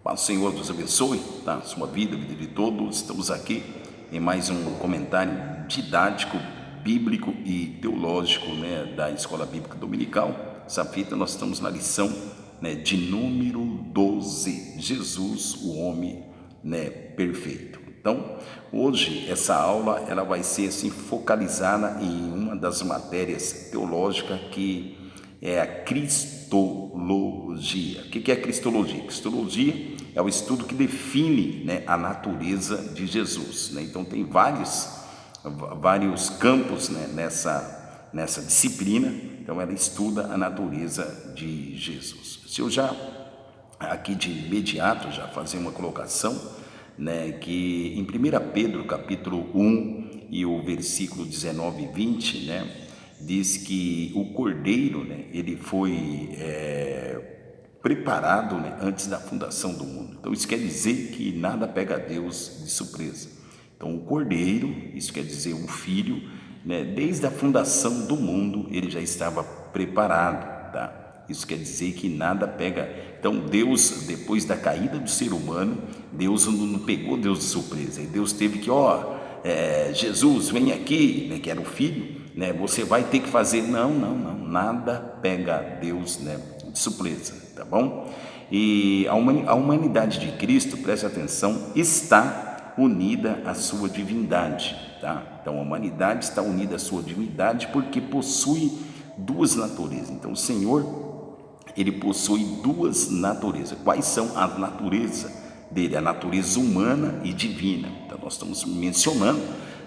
Paz do Senhor nos abençoe, tá? Sua vida, a vida de todos. Estamos aqui em mais um comentário didático, bíblico e teológico, né, da Escola Bíblica Dominical. Essa fita nós estamos na lição, né, de número 12, Jesus, o homem, né, perfeito. Então, hoje essa aula ela vai ser assim focalizada em uma das matérias teológicas que é a cristologia. O que é a cristologia? Cristologia é o estudo que define, né, a natureza de Jesus, né? Então tem vários campos, né, nessa disciplina. Então ela estuda a natureza de Jesus. Se eu já aqui de imediato já fazer uma colocação, né, que em 1 Pedro capítulo 1 e o versículo 19 e 20, né, diz que o cordeiro, né, ele foi preparado, né, antes da fundação do mundo. Então isso quer dizer que nada pega a Deus de surpresa. Então o cordeiro, isso quer dizer o filho, né, desde a fundação do mundo ele já estava preparado, tá? Isso quer dizer que nada pega. Então Deus, depois da caída do ser humano, Deus não pegou Deus de surpresa. E Deus teve que, Jesus, vem aqui, né, que era o filho, né, você vai ter que fazer. Não, nada pega Deus, né, de surpresa, tá bom? E a humanidade de Cristo, preste atenção, está unida à sua divindade, tá? Então a humanidade está unida à sua divindade porque possui duas naturezas. Então o Senhor, ele possui duas naturezas. Quais são as naturezas dele? A natureza humana e divina. Então nós estamos mencionando,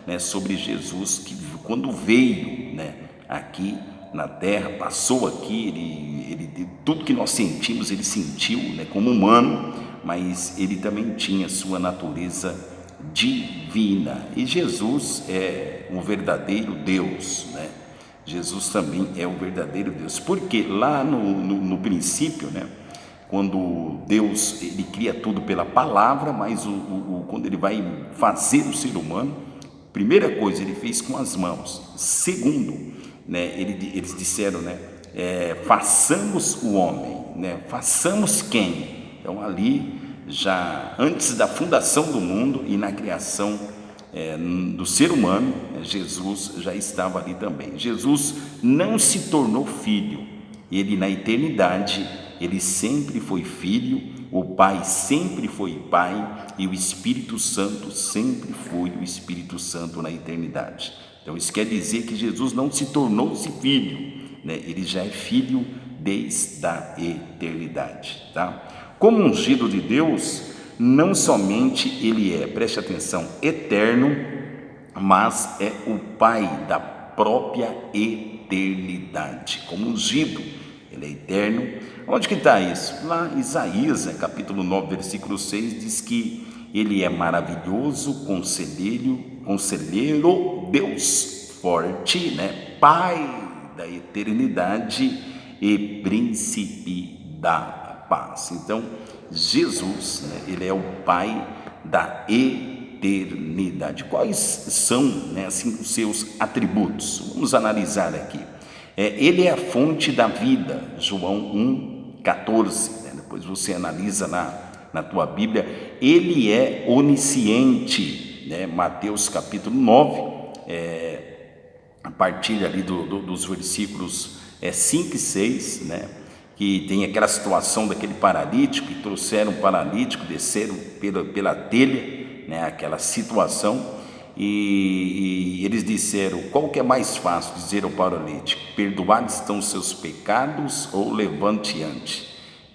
né, sobre Jesus, que quando veio, né, aqui na terra, passou aqui, ele tudo que nós sentimos, ele sentiu, né, como humano, mas ele também tinha sua natureza divina. E Jesus é um verdadeiro Deus, né? Jesus também é o verdadeiro Deus, porque lá no princípio, né, quando Deus ele cria tudo pela palavra, mas quando ele vai fazer o ser humano, primeira coisa ele fez com as mãos. Segundo, né, eles disseram, né, façamos o homem, né, façamos quem? Então ali já antes da fundação do mundo e na criação do ser humano, Jesus já estava ali também. Jesus não se tornou filho, ele na eternidade, ele sempre foi filho, o Pai sempre foi Pai e o Espírito Santo sempre foi o Espírito Santo na eternidade. Então isso quer dizer que Jesus não se tornou-se filho, né? Ele já é filho desde a eternidade, tá? Como ungido de Deus, não somente ele é, preste atenção, eterno, mas é o Pai da própria eternidade. Como ungido, ele é eterno. Onde que está isso? Lá em Isaías, né, capítulo 9, versículo 6, diz que ele é maravilhoso, conselheiro, Deus forte, né, Pai da eternidade e príncipe da paz. Então Jesus, né, ele é o Pai da eternidade. Quais são, né, assim, os seus atributos? Vamos analisar aqui. Ele é a fonte da vida, João 1,14, né? Depois você analisa na tua Bíblia. Ele é onisciente, né? Mateus capítulo 9, a partir ali dos versículos 5 e 6, né? Que tem aquela situação daquele paralítico, que trouxeram o paralítico, desceram pela telha, né, aquela situação, e eles disseram, qual que é mais fácil dizer ao paralítico, perdoados estão os seus pecados ou levante-ante,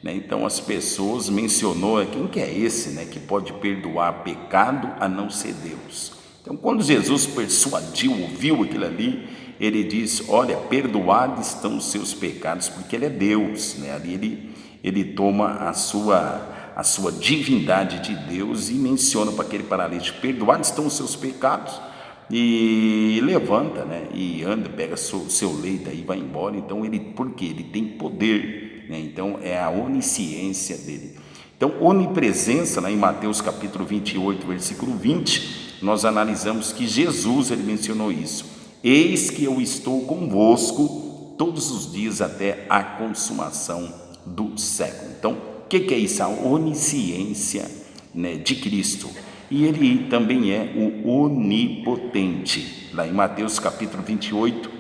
né? Então as pessoas mencionou, quem que é esse, né, que pode perdoar pecado a não ser Deus? Então quando Jesus persuadiu, ouviu aquilo ali, ele diz, olha, perdoados estão os seus pecados, porque ele é Deus, né? Ali ele toma a sua divindade de Deus e menciona para aquele paralítico, perdoados estão os seus pecados, e levanta, né, e anda, pega seu leito e vai embora. Então porque ele tem poder, né? Então é a onisciência dele. Então onipresença, lá em Mateus capítulo 28, versículo 20, nós analisamos que Jesus, ele mencionou isso, eis que eu estou convosco todos os dias até a consumação do século. Então que é isso? A onisciência, né, de Cristo. E ele também é o onipotente. Lá em Mateus capítulo 28,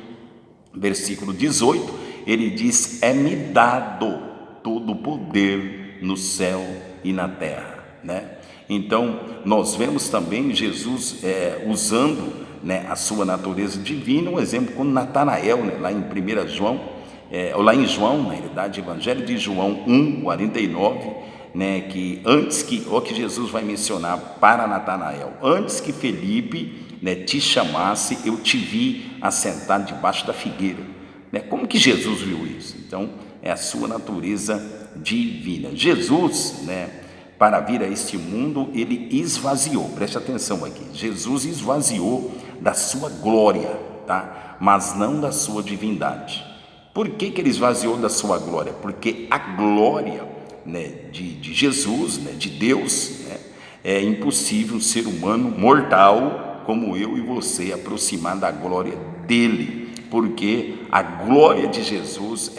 versículo 18, ele diz: é-me dado todo o poder no céu e na terra, né? Então nós vemos também Jesus usando, né, a sua natureza divina. Um exemplo com Natanael, né, lá em 1 João, ou lá em João, na realidade, Evangelho de João 1:49, né, que que Jesus vai mencionar para Natanael: antes que Felipe, né, te chamasse, eu te vi assentado debaixo da figueira, né? Como que Jesus viu isso? Então é a sua natureza divina. Jesus, né, para vir a este mundo, ele esvaziou, preste atenção aqui, Jesus esvaziou da sua glória, tá? Mas não da sua divindade. Por que ele esvaziou da sua glória? Porque a glória, né, de Jesus, né, de Deus, né, é impossível um ser humano mortal como eu e você aproximar da glória dele, porque a glória de Jesus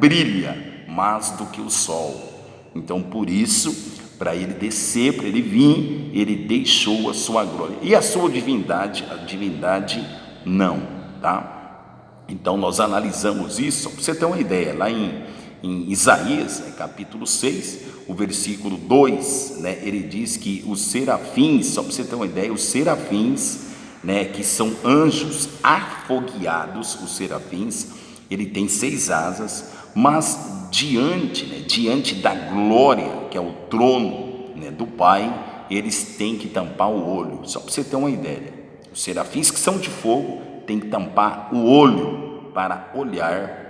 brilha mais do que o sol. Então, por isso, para ele descer, para ele vir, ele deixou a sua glória, e a sua divindade, a divindade não, tá? Então nós analisamos isso, para você ter uma ideia, lá em Isaías, né, capítulo 6, o versículo 2, né, ele diz que os serafins, só para você ter uma ideia, os serafins, né, que são anjos afogueados, os serafins, ele tem 6 asas, mas diante da glória, que é o trono, né, do Pai, eles têm que tampar o olho. Só para você ter uma ideia, os serafins que são de fogo têm que tampar o olho para olhar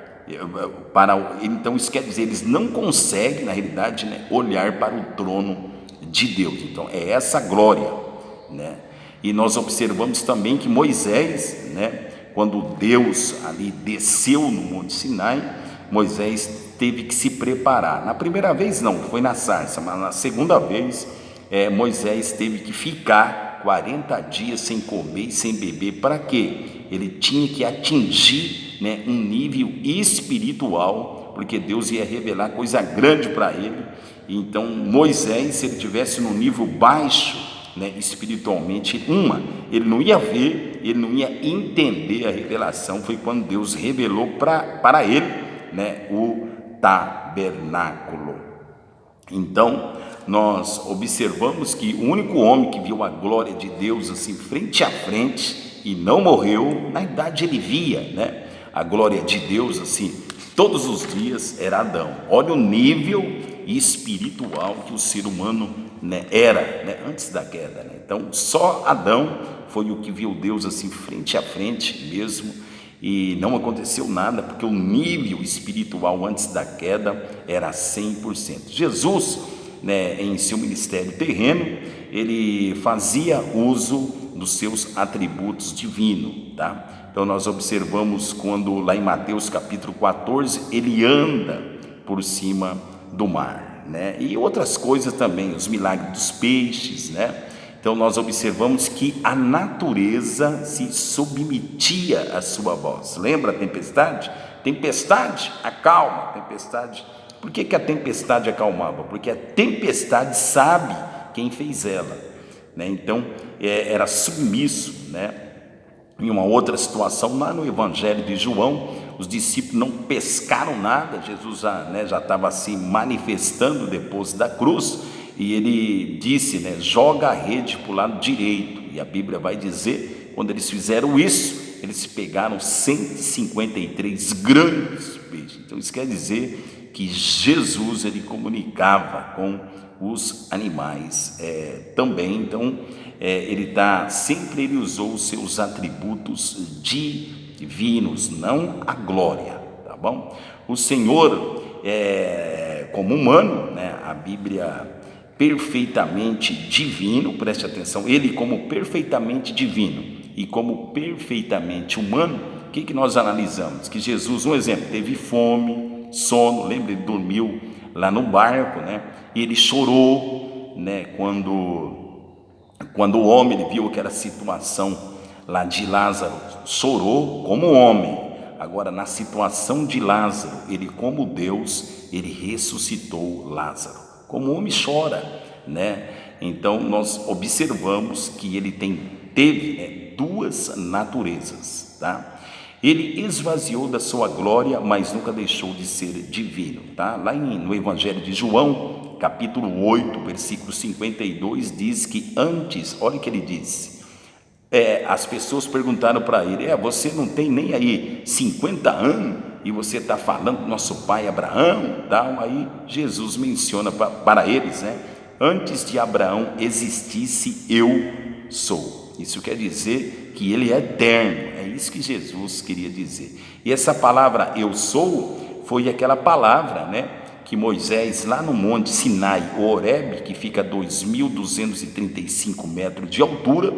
então isso quer dizer, eles não conseguem, na realidade, né, olhar para o trono de Deus. Então é essa glória, né? E nós observamos também que Moisés, né, quando Deus ali desceu no Monte Sinai, Moisés teve que se preparar. Na primeira vez não, foi na sarça, mas na segunda vez Moisés teve que ficar 40 dias sem comer e sem beber. Para quê? Ele tinha que atingir, né, um nível espiritual, porque Deus ia revelar coisa grande para ele. Então Moisés, se ele tivesse no nível baixo, né, espiritualmente, ele não ia ver, ele não ia entender a revelação. Foi quando Deus revelou para ele, né, o tabernáculo. Então nós observamos que o único homem que viu a glória de Deus assim frente a frente e não morreu, na verdade ele via, né, a glória de Deus assim todos os dias, era Adão. Olha o nível espiritual que o ser humano, né, era, né, antes da queda, né? Então só Adão foi o que viu Deus assim frente a frente mesmo, e não aconteceu nada, porque o nível espiritual antes da queda era 100%. Jesus, né, em seu ministério terreno, ele fazia uso dos seus atributos divinos, tá? Então nós observamos quando lá em Mateus capítulo 14, ele anda por cima do mar, né? E outras coisas também, os milagres dos peixes, né? Então nós observamos que a natureza se submetia à sua voz. Lembra a tempestade? Tempestade, acalma, tempestade. Por que a tempestade acalmava? Porque a tempestade sabe quem fez ela, né? Então era submisso, né? Em uma outra situação, lá no Evangelho de João, os discípulos não pescaram nada, Jesus já estava se manifestando depois da cruz, e ele disse, né, joga a rede para o lado direito, e a Bíblia vai dizer, quando eles fizeram isso, eles pegaram 153 grandes peixes. Então isso quer dizer que Jesus, ele comunicava com os animais também. Então ele usou os seus atributos divinos, não a glória, tá bom? O Senhor, como humano, né, a Bíblia perfeitamente divino, preste atenção, ele como perfeitamente divino e como perfeitamente humano. O que nós analisamos? Que Jesus, um exemplo, teve fome, sono, lembra, ele dormiu lá no barco, né? E ele chorou, né, quando o homem, ele viu aquela situação lá de Lázaro, chorou como homem, Agora, na situação de Lázaro, ele como Deus, ele ressuscitou Lázaro. Como o homem chora, né? Então, nós observamos que ele teve duas naturezas, tá? Ele esvaziou da sua glória, mas nunca deixou de ser divino, tá? Lá no Evangelho de João, capítulo 8, versículo 52, diz que antes, olha o que ele disse, as pessoas perguntaram para ele, você não tem nem aí 50 anos e você está falando do nosso pai Abraão, tal? Aí Jesus menciona para eles, né? Antes de Abraão existisse, eu sou. Isso quer dizer que ele é eterno, é isso que Jesus queria dizer. E essa palavra eu sou foi aquela palavra, né, que Moisés lá no monte Sinai, o Horebe, que fica a 2.235 metros de altura,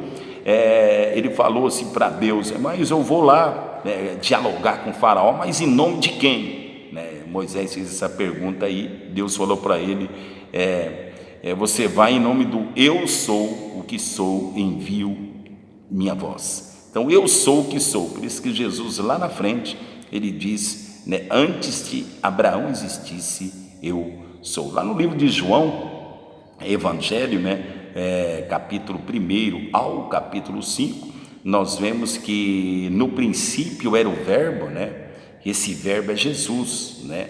ele falou assim para Deus, mas eu vou lá dialogar com o faraó, mas em nome de quem? Moisés fez essa pergunta aí, Deus falou para ele, você vai em nome do eu sou o que sou, envio minha voz. Então eu sou o que sou, por isso que Jesus lá na frente, ele diz, né, antes de Abraão existisse, eu sou. Lá no livro de João, Evangelho, né, capítulo 1 ao capítulo 5, nós vemos que no princípio era o verbo, né? Esse verbo é Jesus, né?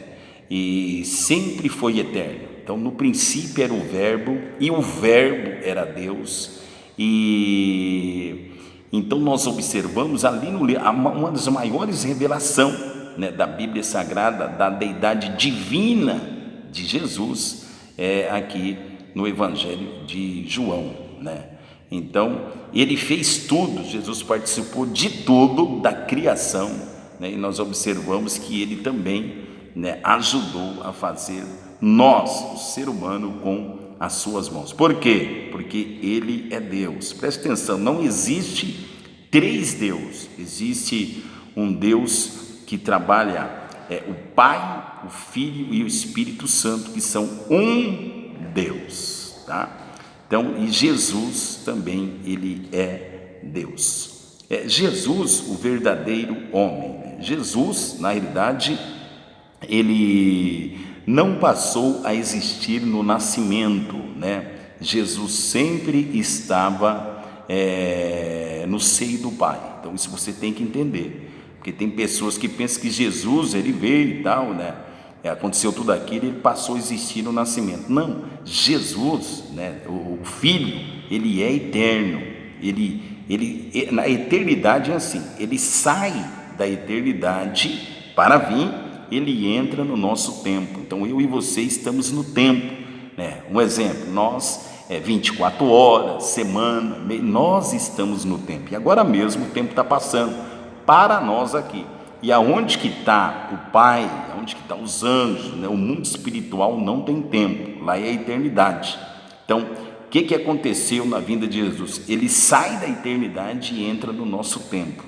E sempre foi eterno. Então no princípio era o verbo e o verbo era Deus. E então nós observamos ali uma das maiores revelações, né, da Bíblia Sagrada, da deidade divina de Jesus, aqui no Evangelho de João, né? Então ele fez tudo, Jesus participou de tudo da criação, né? E nós observamos que ele também, né, ajudou a fazer nós, o ser humano, com as suas mãos. Por quê? Porque ele é Deus. Preste atenção, não existe três deuses, existe um Deus que trabalha, o Pai, o Filho e o Espírito Santo, que são um Deus, tá? Então, e Jesus também, ele é Deus. Jesus, o verdadeiro homem. Jesus, na realidade, ele não passou a existir no nascimento, né? Jesus sempre estava no seio do Pai. Então isso você tem que entender, porque tem pessoas que pensam que Jesus, ele veio e tal, né? Aconteceu tudo aquilo, ele passou a existir no nascimento. Não, Jesus, né, o Filho, ele é eterno. Ele na eternidade é assim, ele sai da eternidade para vir, ele entra no nosso tempo. Então eu e você estamos no tempo, né? Um exemplo, nós 24 horas, semana, nós estamos no tempo. E agora mesmo o tempo está passando para nós aqui. E aonde que está o Pai, aonde que está os anjos, né? O mundo espiritual não tem tempo, lá é a eternidade. Então, o que aconteceu na vinda de Jesus? Ele sai da eternidade e entra no nosso tempo,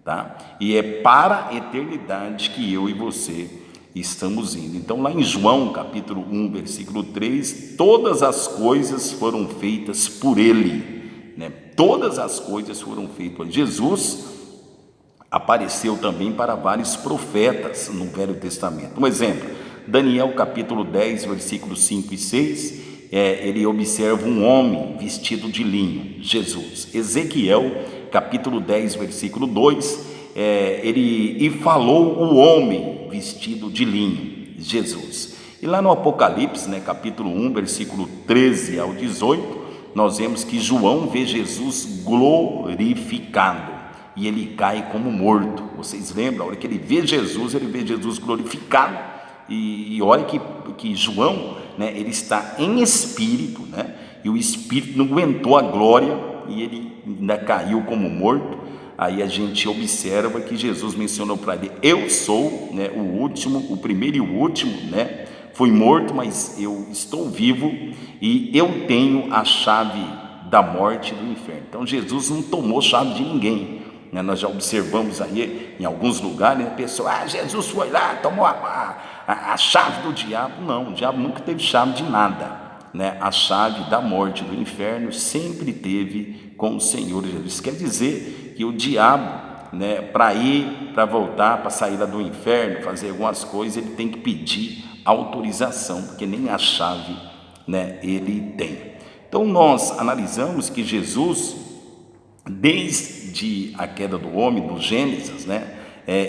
tá? E é para a eternidade que eu e você estamos indo. Então, lá em João, capítulo 1, versículo 3, todas as coisas foram feitas por Ele, né? Todas as coisas foram feitas por Jesus. Apareceu também para vários profetas no Velho Testamento. Um exemplo, Daniel capítulo 10, versículos 5 e 6, ele observa um homem vestido de linho, Jesus. Ezequiel capítulo 10, versículo 2, e falou o homem vestido de linho, Jesus. E lá no Apocalipse, né, capítulo 1, versículo 13 ao 18, nós vemos que João vê Jesus glorificado. E ele cai como morto. Vocês lembram? A hora que ele vê Jesus glorificado. E olha que João, né, ele está em espírito, né, e o espírito não aguentou a glória e ele ainda caiu como morto. Aí a gente observa que Jesus mencionou para ele: eu sou, né, o último, o primeiro e o último, né? Fui morto, mas eu estou vivo e eu tenho a chave da morte e do inferno. Então Jesus não tomou chave de ninguém. Nós já observamos aí em alguns lugares, a pessoa, Jesus foi lá, tomou a chave do diabo. Não, o diabo nunca teve chave de nada, né? A chave da morte e do inferno sempre teve com o Senhor Jesus. Quer dizer que o diabo, né, para voltar, para sair lá do inferno, fazer algumas coisas, ele tem que pedir autorização, porque nem a chave, né, ele tem. Então nós analisamos que Jesus, desde a queda do homem, do Gênesis, né,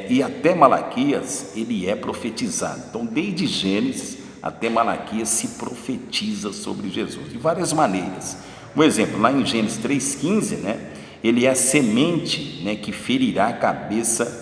e até Malaquias, ele é profetizado. Então desde Gênesis até Malaquias se profetiza sobre Jesus de várias maneiras. Um exemplo, lá em Gênesis 3,15, né, ele é a semente, né, que ferirá a cabeça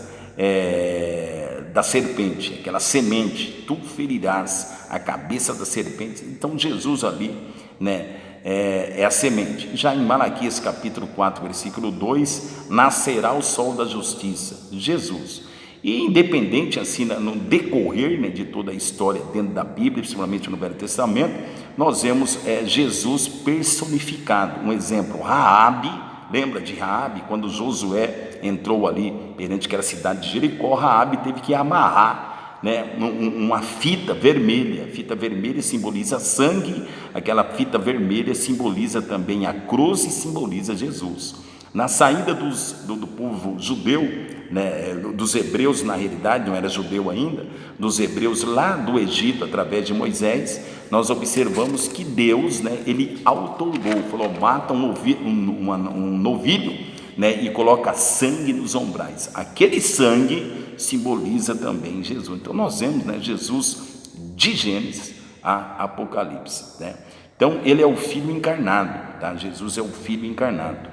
da serpente, aquela semente, tu ferirás a cabeça da serpente. Então Jesus ali, né, é a semente. Já em Malaquias capítulo 4, versículo 2, nascerá o sol da justiça, Jesus. E independente assim, no decorrer, né, de toda a história dentro da Bíblia, principalmente no Velho Testamento, nós vemos Jesus personificado. Um exemplo, Raabe, lembra de Raabe? Quando Josué entrou ali perante aquela cidade de Jericó, Raabe teve que amarrar, né, uma fita vermelha. A fita vermelha simboliza sangue, aquela fita vermelha simboliza também a cruz e simboliza Jesus. Na saída do povo judeu, né, dos hebreus, na realidade não era judeu ainda, dos hebreus lá do Egito, através de Moisés, nós observamos que Deus, né, ele outorgou, falou, mata um novilho, né, e coloca sangue nos ombrais. Aquele sangue simboliza também Jesus. Então nós vemos, né, Jesus de Gênesis a Apocalipse, né? Então ele é o Filho encarnado, tá? Jesus é o Filho encarnado.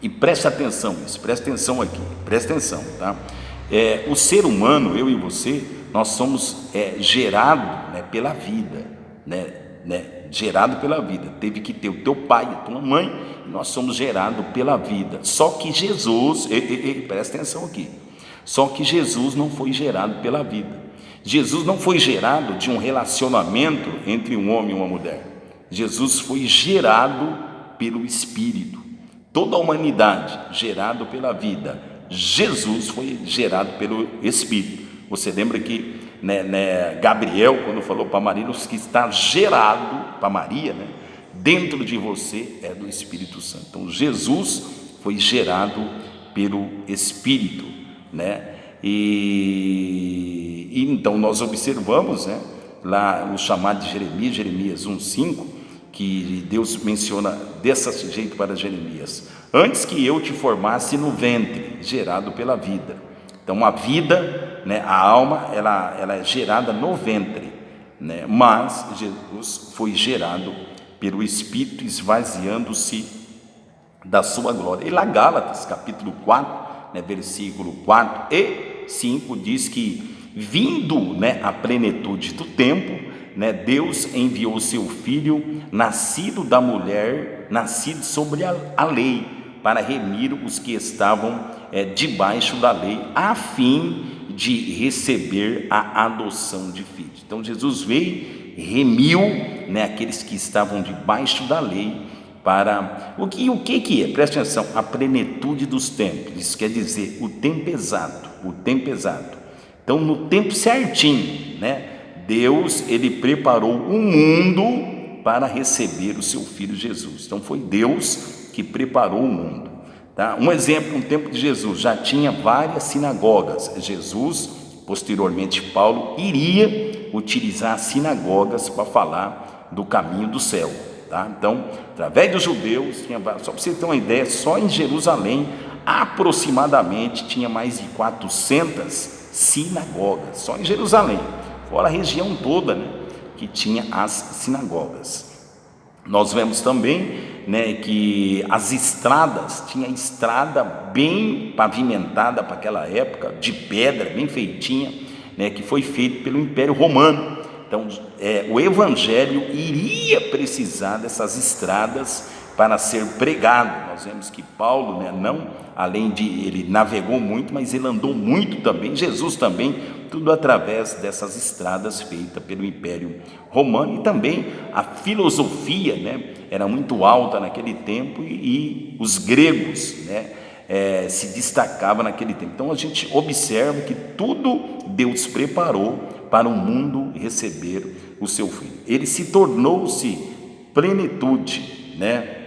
E preste atenção aqui, preste atenção, tá? O ser humano, eu e você, nós somos gerados, né, pela vida, né, gerado pela vida. Teve que ter o teu pai, a tua mãe, e nós somos gerados pela vida. Só que Jesus, preste atenção aqui, só que Jesus não foi gerado pela vida. Jesus não foi gerado de um relacionamento entre um homem e uma mulher. Jesus foi gerado pelo Espírito. Toda a humanidade gerado pela vida, Jesus foi gerado pelo Espírito. Você lembra que, né, Gabriel, quando falou para Maria, os que está gerado para Maria, né, dentro de você é do Espírito Santo. Então Jesus foi gerado pelo Espírito, né? E então nós observamos, né, lá o chamado de Jeremias 1,5, que Deus menciona desse jeito para Jeremias: antes que eu te formasse no ventre, gerado pela vida. Então a vida, né, a alma, ela é gerada no ventre, né, mas Jesus foi gerado pelo Espírito, esvaziando-se da sua glória. E lá Gálatas capítulo 4, né, versículo 4 e 5 diz que, vindo, né, a plenitude do tempo, né, Deus enviou o seu Filho, nascido da mulher, nascido sobre a lei, para remir os que estavam debaixo da lei, a fim de receber a adoção de filhos. Então Jesus veio, remiu, né, aqueles que estavam debaixo da lei, para o que é? Preste atenção, a plenitude dos tempos. Isso quer dizer o tempo exato, o tempo exato. Então no tempo certinho, né, Deus, ele preparou o mundo para receber o seu Filho Jesus. Então foi Deus que preparou o mundo, tá? Um exemplo, no tempo de Jesus já tinha várias sinagogas. Jesus, posteriormente Paulo, iria utilizar as sinagogas para falar do caminho do céu, tá? Então, através dos judeus, só para você ter uma ideia, só em Jerusalém aproximadamente tinha mais de 400 sinagogas, só em Jerusalém, fora a região toda, né, que tinha as sinagogas. Nós vemos também, né, que as estradas, tinha estrada bem pavimentada para aquela época, de pedra, bem feitinha, né, que foi feito pelo Império Romano. Então o Evangelho iria precisar dessas estradas para ser pregado. Nós vemos que Paulo, né, não, além de ele navegou muito, mas ele andou muito também, Jesus também, tudo através dessas estradas feitas pelo Império Romano. E também a filosofia, né, era muito alta naquele tempo, e os gregos, né, se destacavam naquele tempo. Então a gente observa que tudo Deus preparou para o mundo receber o seu Filho. Ele se tornou-se plenitude, né,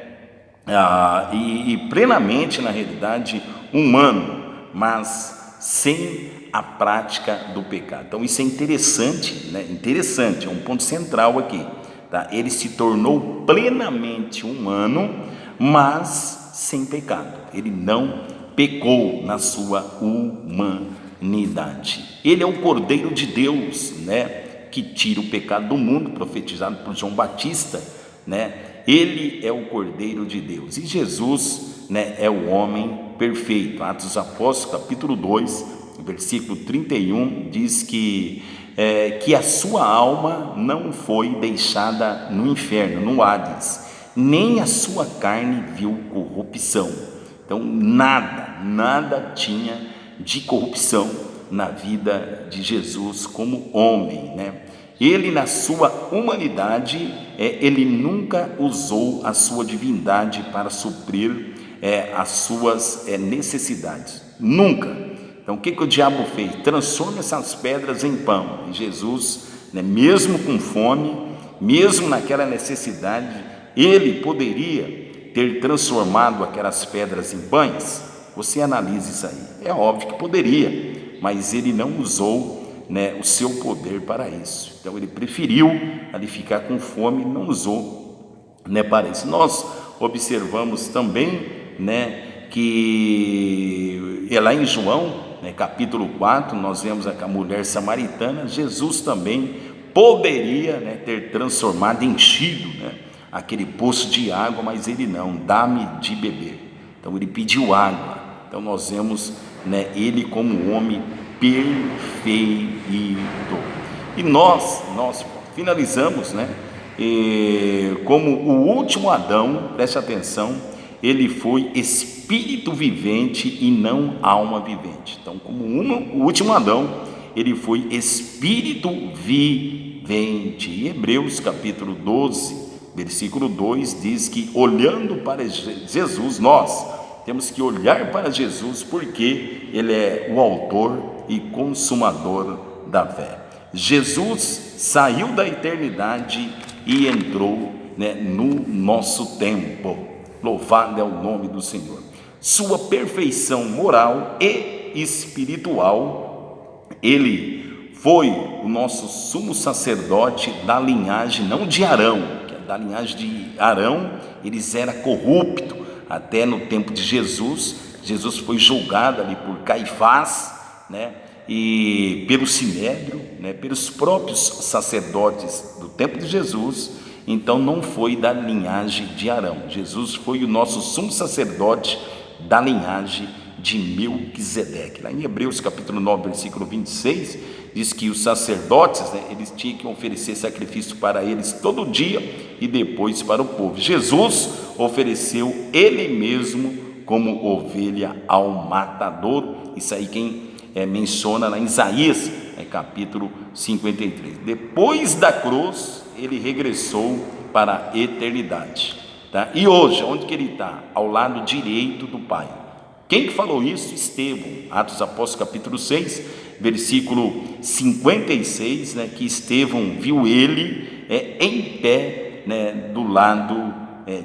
e plenamente, na realidade, humano, mas sem a prática do pecado. Então isso é interessante, né? Interessante, é um ponto central aqui, tá? Ele se tornou plenamente humano, mas sem pecado. Ele não pecou na sua humanidade. Ele é o Cordeiro de Deus, né? Que tira o pecado do mundo, profetizado por João Batista, né? Ele é o Cordeiro de Deus. E Jesus, né, é o homem perfeito. Atos dos Apóstolos, capítulo 2, versículo 31, diz que a sua alma não foi deixada no inferno, no Hades, nem a sua carne viu corrupção. Então nada tinha de corrupção na vida de Jesus como homem, né? Ele, na sua humanidade, ele nunca usou a sua divindade para suprir as suas necessidades, nunca. Então o que o diabo fez? Transforma essas pedras em pão. E Jesus, né, mesmo com fome, mesmo naquela necessidade, ele poderia ter transformado aquelas pedras em pães? Você analisa isso aí. É óbvio que poderia, mas ele não usou, né, o seu poder para isso. Então ele preferiu ali ficar com fome, não usou, né, para isso. Nós observamos também, né, que lá em João, né, capítulo 4, nós vemos a mulher samaritana. Jesus também poderia, né, ter transformado, enchido, né, aquele poço de água, mas ele não, dá-me de beber. Então ele pediu água. Então nós vemos, né, ele como homem perfeito. E nós finalizamos, né, como o último Adão, preste atenção, ele foi espírito vivente e não alma vivente. Então, como o último Adão, ele foi espírito vivente. Em Hebreus capítulo 12, versículo 2, diz que olhando para Jesus, nós temos que olhar para Jesus, porque ele é o autor e consumador da fé. Jesus saiu da eternidade e entrou, né, no nosso tempo. Louvado é o nome do Senhor. Sua perfeição moral e espiritual, ele foi o nosso sumo sacerdote da linhagem, não de Arão, que é da linhagem de Arão, eles eram corruptos. Até no tempo de Jesus foi julgado ali por Caifás, né, e pelo Sinédrio, né, pelos próprios sacerdotes do tempo de Jesus. Então não foi da linhagem de Arão. Jesus foi o nosso sumo sacerdote da linhagem de Melquisedeque. Lá em Hebreus capítulo 9, versículo 26, diz que os sacerdotes, né, eles tinham que oferecer sacrifício para eles todo dia e depois para o povo. Jesus ofereceu ele mesmo como ovelha ao matador. Isso aí quem menciona lá em Isaías, capítulo 53. Depois da cruz, ele regressou para a eternidade, tá? E hoje, onde que ele está? Ao lado direito do Pai. Quem que falou isso? Estevão, Atos dos Apóstolos capítulo 6, versículo 56, né, que Estevão viu ele em pé, né, do lado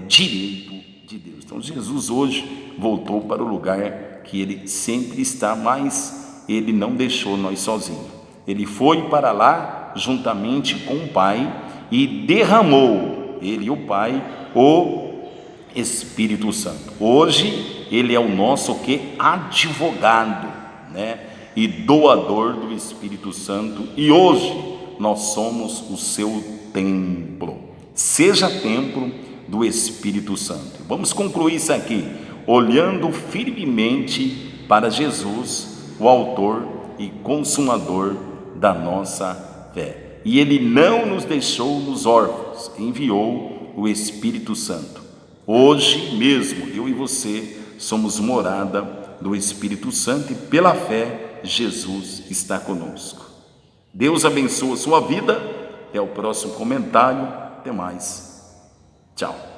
direito de Deus. Então Jesus hoje voltou para o lugar que ele sempre está, mas ele não deixou nós sozinhos. Ele foi para lá juntamente com o Pai e derramou, ele e o Pai, o Espírito Santo. Hoje ele é o nosso advogado, né, e doador do Espírito Santo, e hoje nós somos o seu templo. Seja templo do Espírito Santo. Vamos concluir isso aqui olhando firmemente para Jesus, o autor e consumador da nossa fé. E ele não nos deixou nos órfãos, enviou o Espírito Santo. Hoje mesmo, eu e você somos morada do Espírito Santo e pela fé, Jesus está conosco. Deus abençoe a sua vida. Até o próximo comentário. Até mais. Tchau.